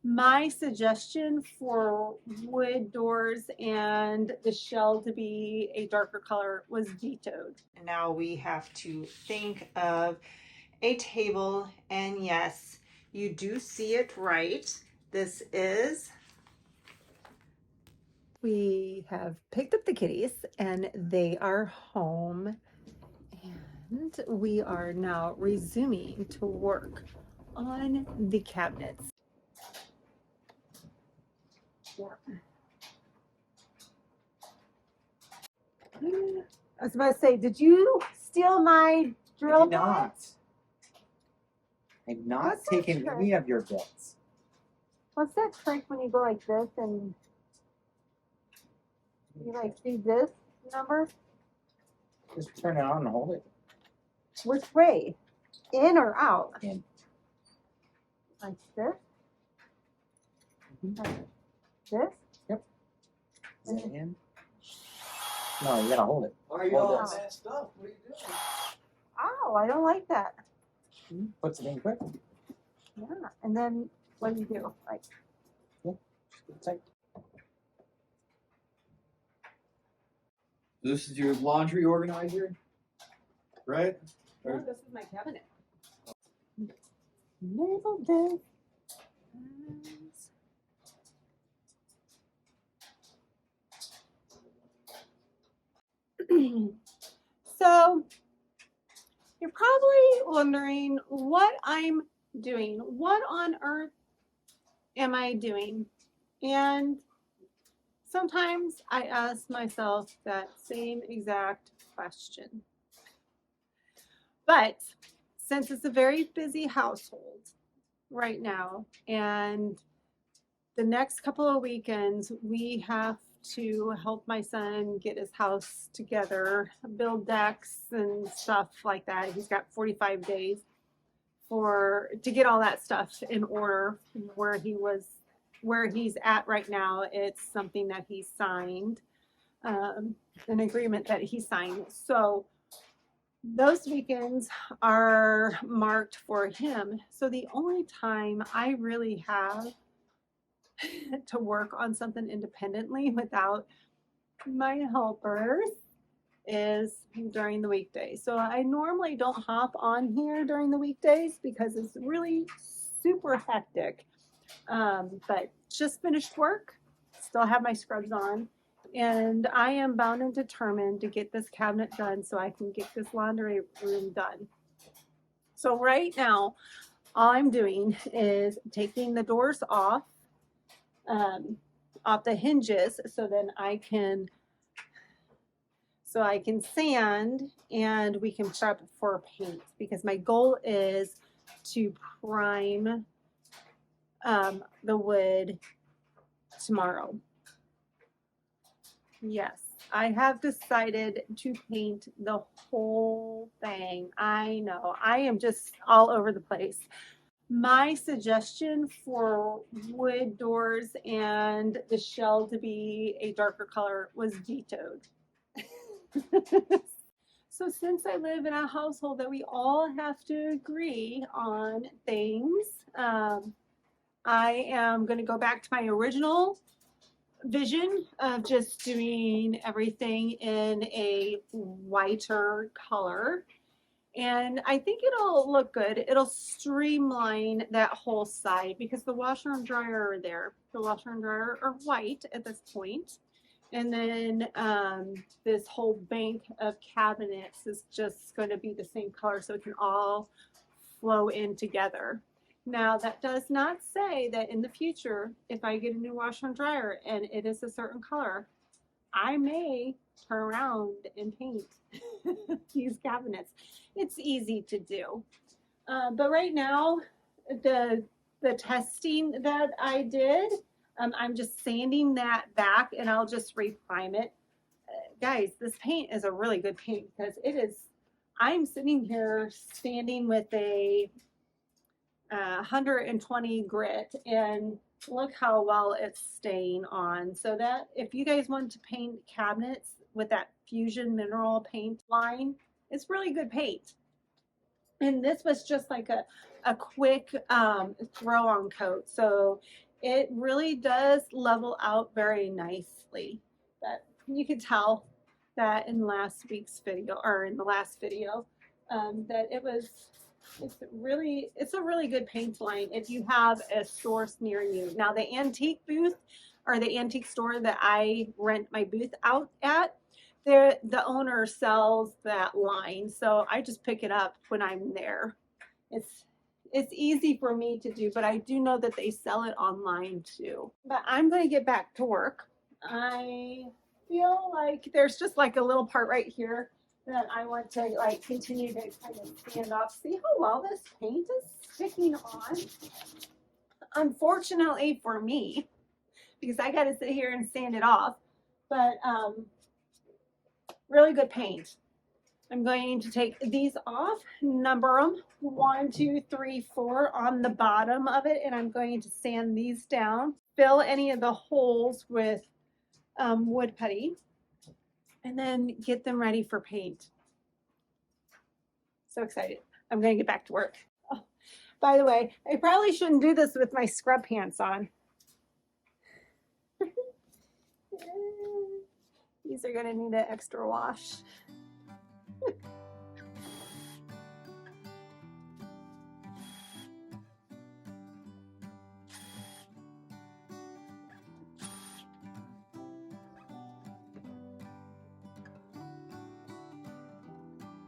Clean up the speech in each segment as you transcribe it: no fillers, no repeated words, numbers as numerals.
My suggestion for wood doors and the shell to be a darker color was vetoed. And now we have to think of a table, and yes, you do see it right. This is... We have picked up the kitties and they are home, and we are now resuming to work on the cabinets. Yeah. I was about to say, did you steal my drill bit? I've not taken any of your bits. What's that trick when you go like this and you like do this number? Just turn it on and hold it. Which way? In or out? In. Like this? Mm-hmm. Like this? Yep. Is that in? No, you gotta hold it. Why are you all messed up? What are you doing? Ow, I don't like that. Puts it in quick. Yeah, and then what do you do? Like, It's like, This is your laundry organizer, right? no, this is my cabinet. Label this. So you're probably wondering what I'm doing. What on earth am I doing? And sometimes I ask myself that same exact question. But since it's a very busy household right now, and the next couple of weekends we have to help my son get his house together, build decks and stuff like that. He's got 45 days to get all that stuff in order. Where he's at right now, it's something that he signed, an agreement that he signed. So those weekends are marked for him. So the only time I really have to work on something independently without my helpers is during the weekdays. So I normally don't hop on here during the weekdays because it's really super hectic. But just finished work, still have my scrubs on, and I am bound and determined to get this cabinet done so I can get this laundry room done. So right now, all I'm doing is taking the doors off the hinges so then I can sand and we can prep for paint, because my goal is to prime the wood tomorrow. Yes, I have decided to paint the whole thing. I know, I am just all over the place. My suggestion for wood doors and the shell to be a darker color was vetoed. So since I live in a household that we all have to agree on things, I am going to go back to my original vision of just doing everything in a whiter color. And I think it'll look good. It'll streamline that whole side because the washer and dryer are there. The washer and dryer are white at this point. And then this whole bank of cabinets is just going to be the same color so it can all flow in together. Now, that does not say that in the future, if I get a new washer and dryer and it is a certain color, I may turn around and paint these cabinets. It's easy to do. But right now, the testing that I did, I'm just sanding that back and I'll just reprime it. Guys, this paint is a really good paint because I'm sitting here standing with a 120 grit, and look how well it's staying on. So that if you guys want to paint cabinets with that Fusion mineral paint line, it's really good paint. And this was just like a quick throw on coat. So it really does level out very nicely. But you could tell that in last week's video, or in the last video, that it's a really good paint line if you have a source near you. Now the antique booth, or the antique store that I rent my booth out at, the owner sells that line, so I just pick it up when I'm there. It's easy for me to do, but I do know that they sell it online too. But I'm going to get back to work. I feel like there's just like a little part right here that I want to like continue to kind of stand off. See how well this paint is sticking on? Unfortunately for me, because I got to sit here and sand it off, but really good paint. I'm going to take these off, number them 1, 2, 3, 4 on the bottom of it, and I'm going to sand these down, fill any of the holes with wood putty, and then get them ready for paint. So excited. I'm going to get back to work. Oh, by the way, I probably shouldn't do this with my scrub pants on. These are going to need an extra wash.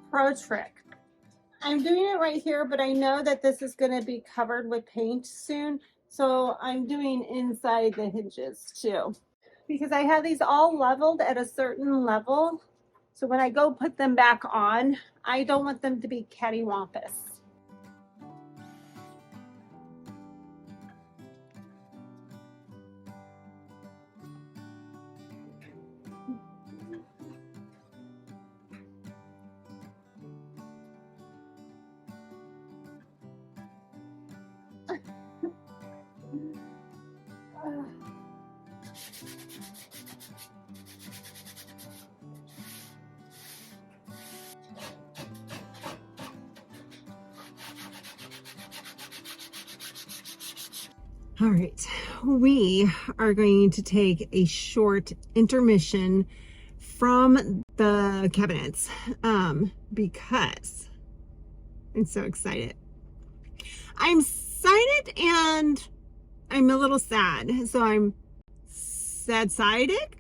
Pro trick. I'm doing it right here, but I know that this is going to be covered with paint soon, so I'm doing inside the hinges too. Because I have these all leveled at a certain level, so when I go put them back on, I don't want them to be cattywampus. All right, we are going to take a short intermission from the cabinets because I'm so excited. I'm excited and I'm a little sad. So I'm sad-sided,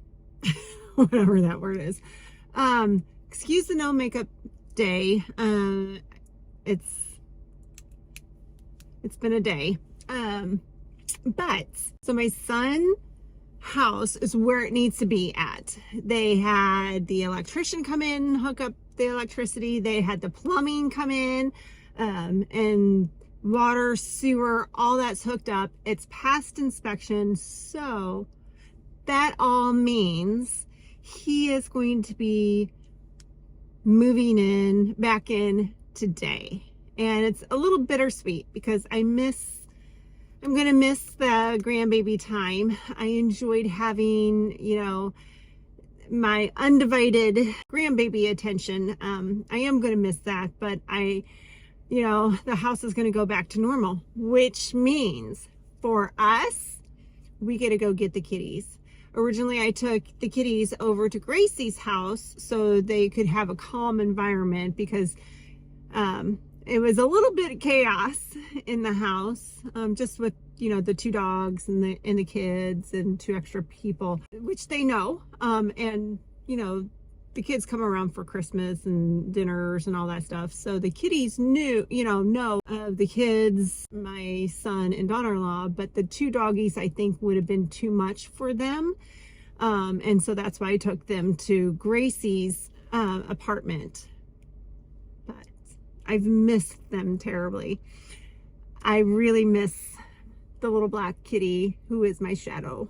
whatever that word is. Excuse the no makeup day. It's been a day. But so my son's house is where it needs to be at. They had the electrician come in, hook up the electricity. They had the plumbing come in, and water, sewer, all that's hooked up. It's past inspection. So that all means he is going to be moving back in today. And it's a little bittersweet because I'm going to miss the grandbaby time. I enjoyed having, my undivided grandbaby attention. I am going to miss that, but the house is going to go back to normal, which means for us, we get to go get the kitties. Originally, I took the kitties over to Gracie's house so they could have a calm environment because, it was a little bit of chaos in the house, just with, the 2 dogs and the kids and 2 extra people, which they know. And, the kids come around for Christmas and dinners and all that stuff. So the kitties know of the kids, my son and daughter-in-law, but the 2 doggies, I think, would have been too much for them. And so that's why I took them to Gracie's apartment. I've missed them terribly. I really miss the little black kitty who is my shadow.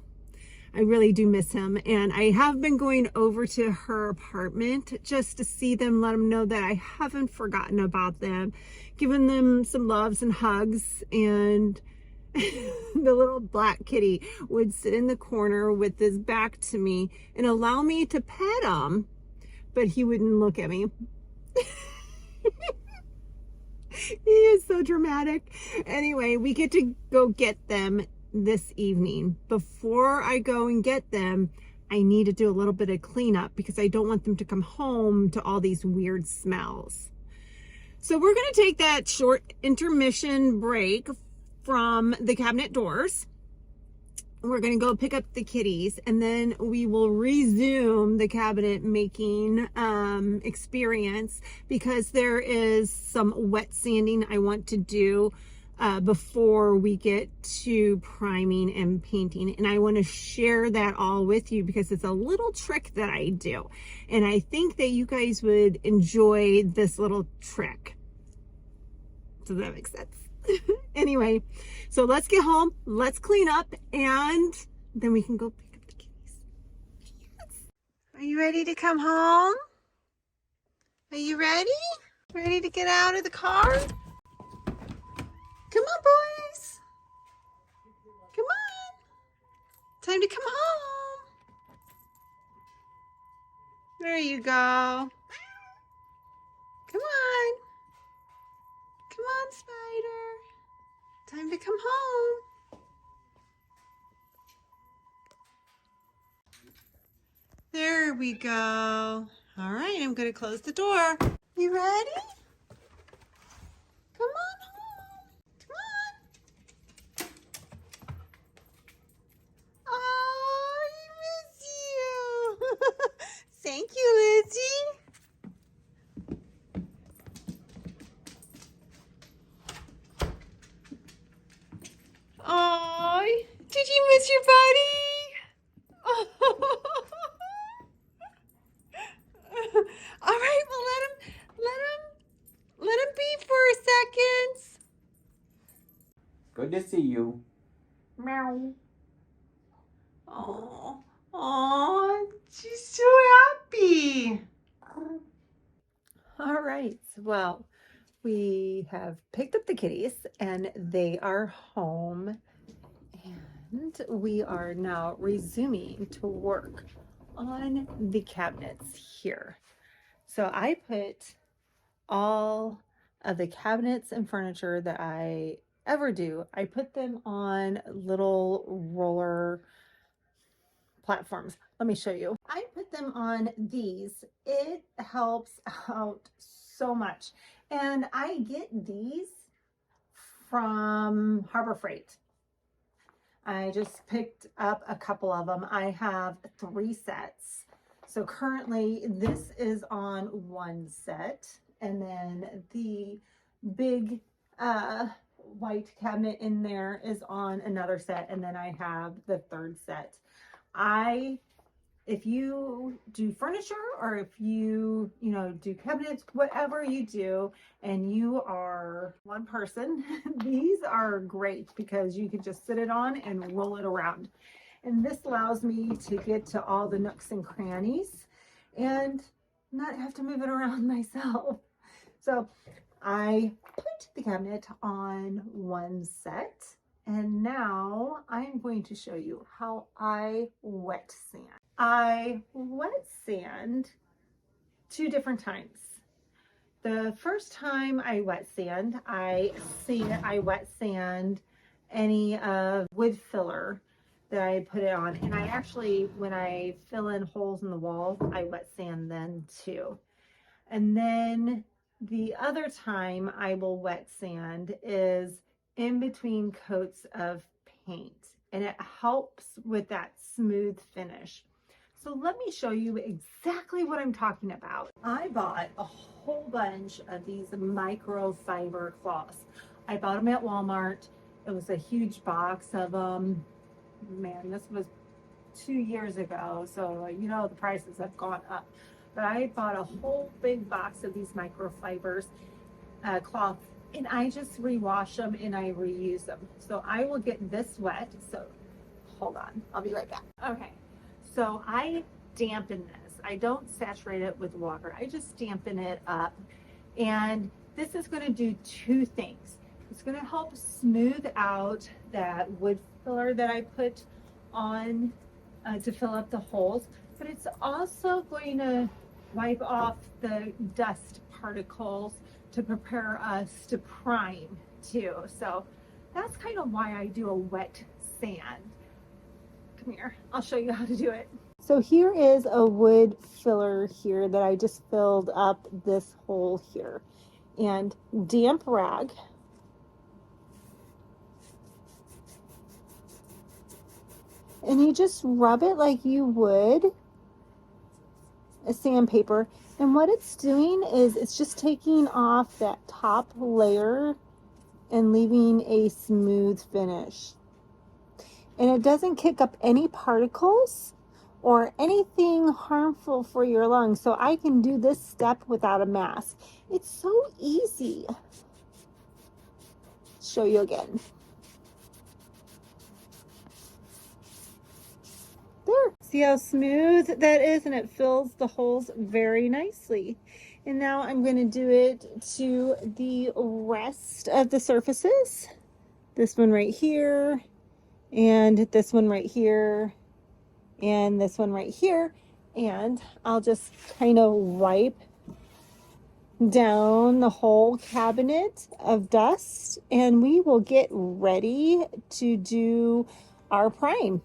I really do miss him. And I have been going over to her apartment just to see them, let them know that I haven't forgotten about them, giving them some loves and hugs. And the little black kitty would sit in the corner with his back to me and allow me to pet him, but he wouldn't look at me. He is so dramatic. Anyway, we get to go get them this evening. Before I go and get them, I need to do a little bit of cleanup because I don't want them to come home to all these weird smells. So we're going to take that short intermission break from the cabinet doors. We're going to go pick up the kitties, and then we will resume the cabinet making experience because there is some wet sanding I want to do before we get to priming and painting. And I want to share that all with you because it's a little trick that I do. And I think that you guys would enjoy this little trick. Does that make sense? Anyway, so let's get home, let's clean up, and then we can go pick up the kitties. Yes. Are you ready to come home? Are you ready? Ready to get out of the car? Come on, boys. Come on. Time to come home. There you go. Come on. Come on, Spider. Time to come home. There we go. All right, I'm going to close the door. You ready? Come on home. Come on. Oh, I miss you. Thank you, Lizzie. Oh, did you miss your buddy? All right, well let him be for a second. Good to see you. Meow. Oh, she's so happy. All right, well, we have picked up the kitties and they are home, and we are now resuming to work on the cabinets here. So I put all of the cabinets and furniture that I ever do, I put them on little roller platforms. Let me show you. I put them on these. It helps out so much. And I get these from Harbor Freight. I just picked up a couple of them. I have 3 sets. So currently this is on 1 set. And then the big white cabinet in there is on another set. And then I have the 3rd set. If you do furniture or if you do cabinets, whatever you do, and you are one person, these are great because you can just sit it on and roll it around. And this allows me to get to all the nooks and crannies and not have to move it around myself. So I put the cabinet on 1 set. And now I'm going to show you how I wet sand. I wet sand 2 different times. The first time I wet sand, I wet sand any wood filler that I put it on. And I actually, when I fill in holes in the wall, I wet sand then too. And then the other time I will wet sand is in between coats of paint, and it helps with that smooth finish. So let me show you exactly what I'm talking about. I bought a whole bunch of these microfiber cloths. I bought them at Walmart. It was a huge box of them. Man, this was 2 years ago, so the prices have gone up. But I bought a whole big box of these microfibers cloth, and I just rewash them and I reuse them. So I will get this wet. So hold on, I'll be right back. Okay, so I dampen this. I don't saturate it with water. I just dampen it up. And this is going to do 2 things. It's going to help smooth out that wood filler that I put on to fill up the holes, but it's also going to wipe off the dust particles to prepare us to prime too. So that's kind of why I do a wet sand. Come here, I'll show you how to do it. So here is a wood filler here that I just filled up this hole here. And damp rag. And you just rub it like you would a sandpaper. And what it's doing is it's just taking off that top layer and leaving a smooth finish. And it doesn't kick up any particles or anything harmful for your lungs. So I can do this step without a mask. It's so easy. Show you again. There. See how smooth that is, and it fills the holes very nicely. And now I'm going to do it to the rest of the surfaces. This one right here, and this one right here, and this one right here. And I'll just kind of wipe down the whole cabinet of dust, and we will get ready to do our prime.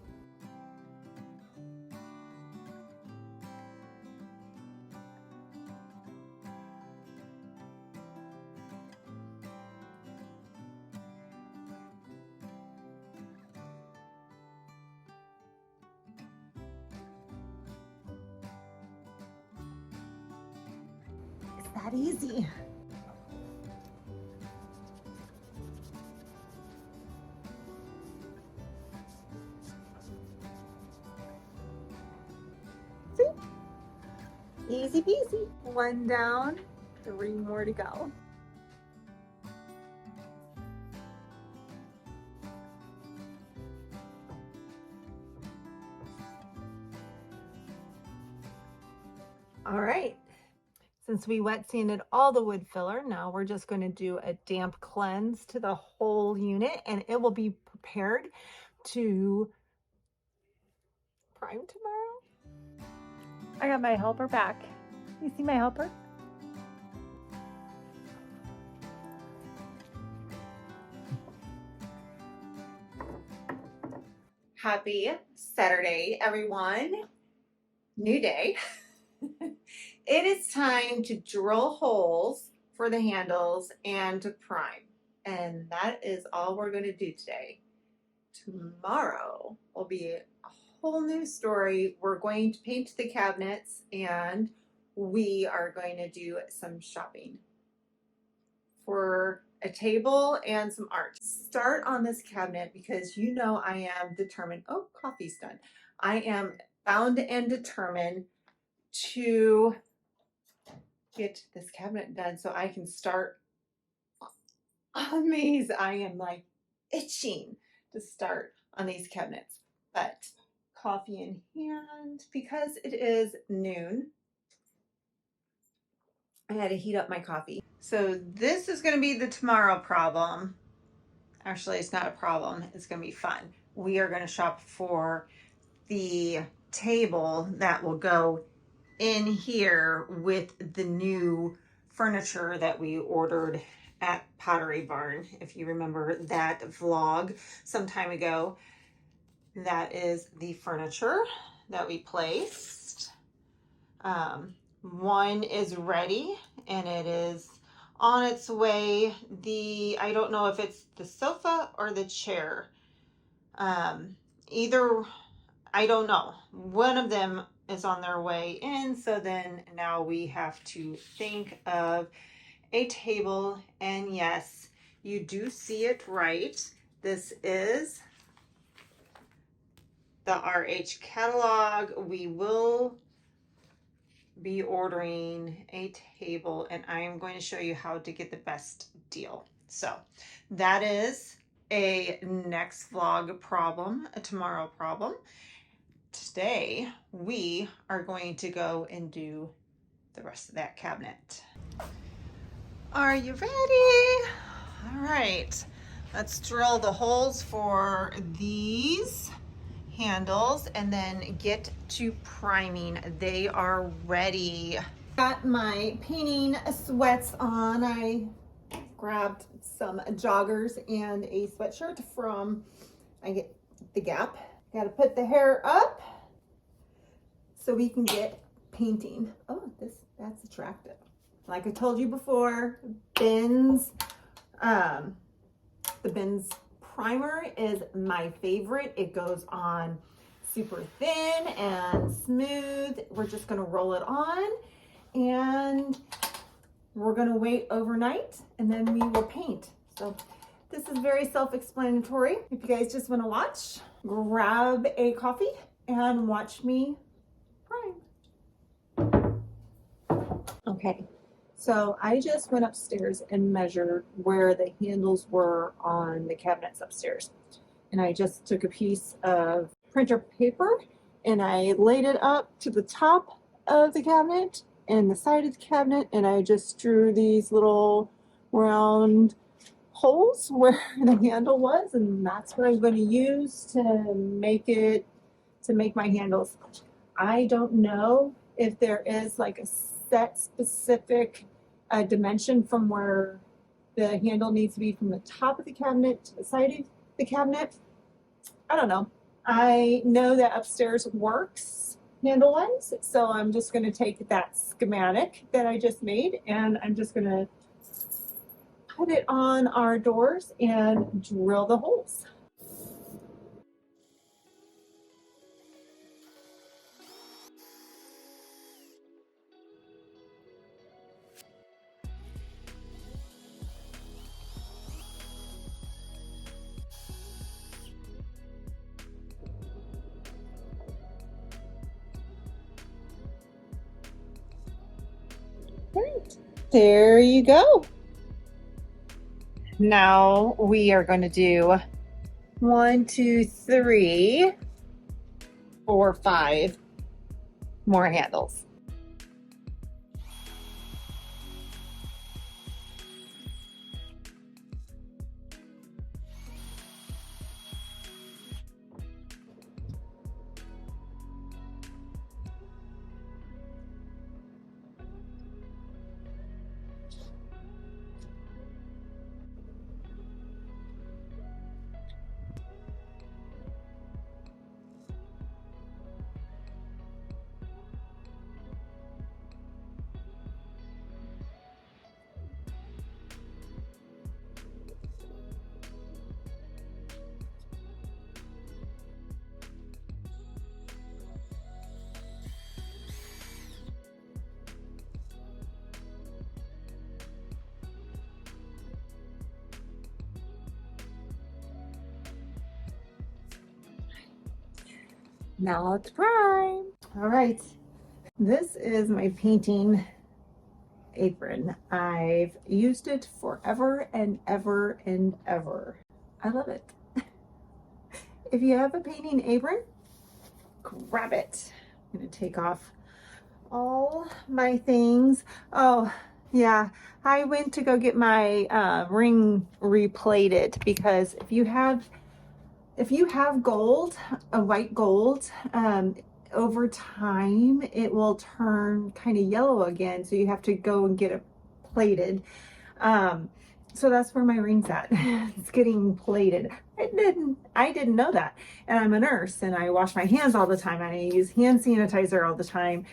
It's that easy. See? Easy peasy. One down, 3 more to go. All right. Since we wet sanded all the wood filler, now we're just going to do a damp cleanse to the whole unit, and it will be prepared to prime tomorrow. I got my helper back. You see my helper? Happy Saturday, everyone. New day. It is time to drill holes for the handles and to prime. And that is all we're going to do today. Tomorrow will be a whole new story. We're going to paint the cabinets and we are going to do some shopping for a table and some art. Start on this cabinet because you know I am determined. Oh, coffee's done. I am bound and determined to get this cabinet done so I can start on these. I am like itching to start on these cabinets. But coffee in hand, because it is noon, I had to heat up my coffee. So this is going to be the tomorrow problem. Actually, it's not a problem. It's going to be fun. We are going to shop for the table that will go in here with the new furniture that we ordered at Pottery Barn. If you remember that vlog some time ago, that is the furniture that we placed. One is ready and it is on its way. I don't know if it's the sofa or the chair. Either, I don't know. One of them is on their way in. So then now we have to think of a table. And yes, you do see it right. This is the RH catalog. We will be ordering a table and I am going to show you how to get the best deal. So that is a next vlog problem, a tomorrow problem. Today we are going to go and do the rest of that cabinet. Are you ready? All right, let's drill the holes for these handles and then get to priming. They are ready. Got my painting sweats on. I grabbed some joggers and a sweatshirt from the gap. Gotta put the hair up so we can get painting. Oh, that's attractive. Like I told you before, the Ben's primer is my favorite. It goes on super thin and smooth. We're just gonna roll it on and we're gonna wait overnight and then we will paint. So this is very self-explanatory. If you guys just wanna watch, grab a coffee and watch me prime. Okay, so I just went upstairs and measured where the handles were on the cabinets upstairs. And I just took a piece of printer paper and I laid it up to the top of the cabinet and the side of the cabinet, and I just drew these little round holes where the handle was, and that's what I'm going to use to make my handles. I don't know if there is like a set specific dimension from where the handle needs to be from the top of the cabinet to the side of the cabinet. I don't know. I know that upstairs works handle wise, so I'm just going to take that schematic that I just made and I'm just going to put it on our doors and drill the holes. Great. There you go. Now we are going to do 1, 2, 3, 4, 5 more handles. Now let's prime. All right, this is my painting apron. I've used it forever and ever and ever. I love it. If you have a painting apron, grab it. I'm gonna take off all my things. Oh yeah, I went to go get my ring replated because if you have gold, a white gold, over time it will turn kind of yellow again, so you have to go and get it plated. So that's where my ring's at. It's getting plated. I didn't know that, and I'm a nurse and I wash my hands all the time and I use hand sanitizer all the time,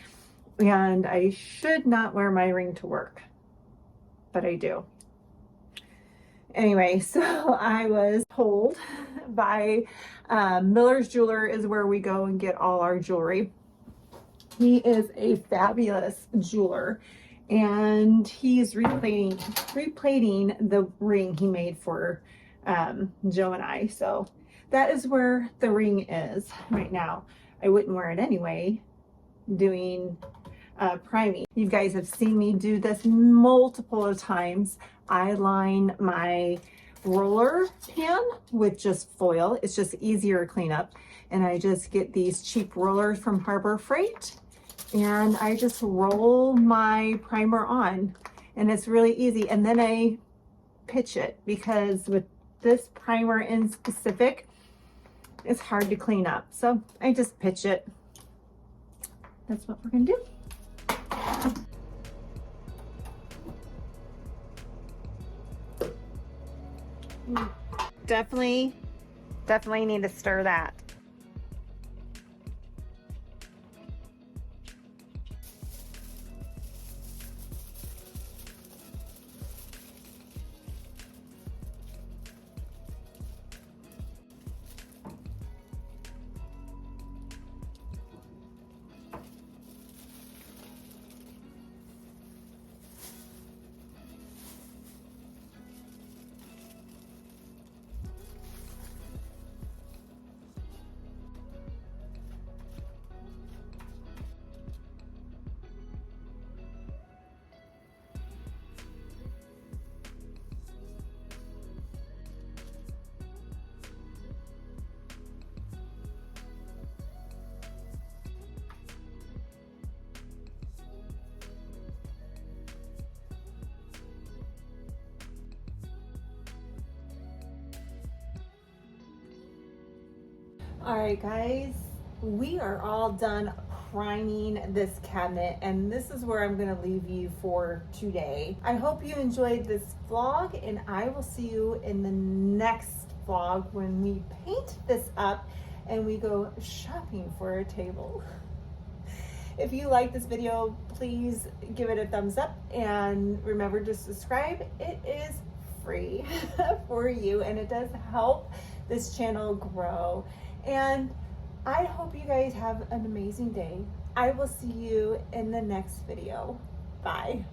and I should not wear my ring to work, but I do. Anyway, so I was told by Miller's Jeweler is where we go and get all our jewelry. He is a fabulous jeweler, and he's replating the ring he made for Joe and I. So that is where the ring is right now. I wouldn't wear it anyway, doing priming. You guys have seen me do this multiple times. I line my roller pan with just foil. It's just easier to clean up. And I just get these cheap rollers from Harbor Freight and I just roll my primer on, and it's really easy. And then I pitch it, because with this primer in specific, it's hard to clean up. So I just pitch it. That's what we're gonna do. Definitely Definitely need to stir that. All right, guys, we are all done priming this cabinet, and this is where I'm gonna leave you for today. I hope you enjoyed this vlog, and I will see you in the next vlog when we paint this up and we go shopping for a table. If you like this video, please give it a thumbs up and remember to subscribe. It is free for you, and it does help this channel grow. And I hope you guys have an amazing day. I will see you in the next video. Bye.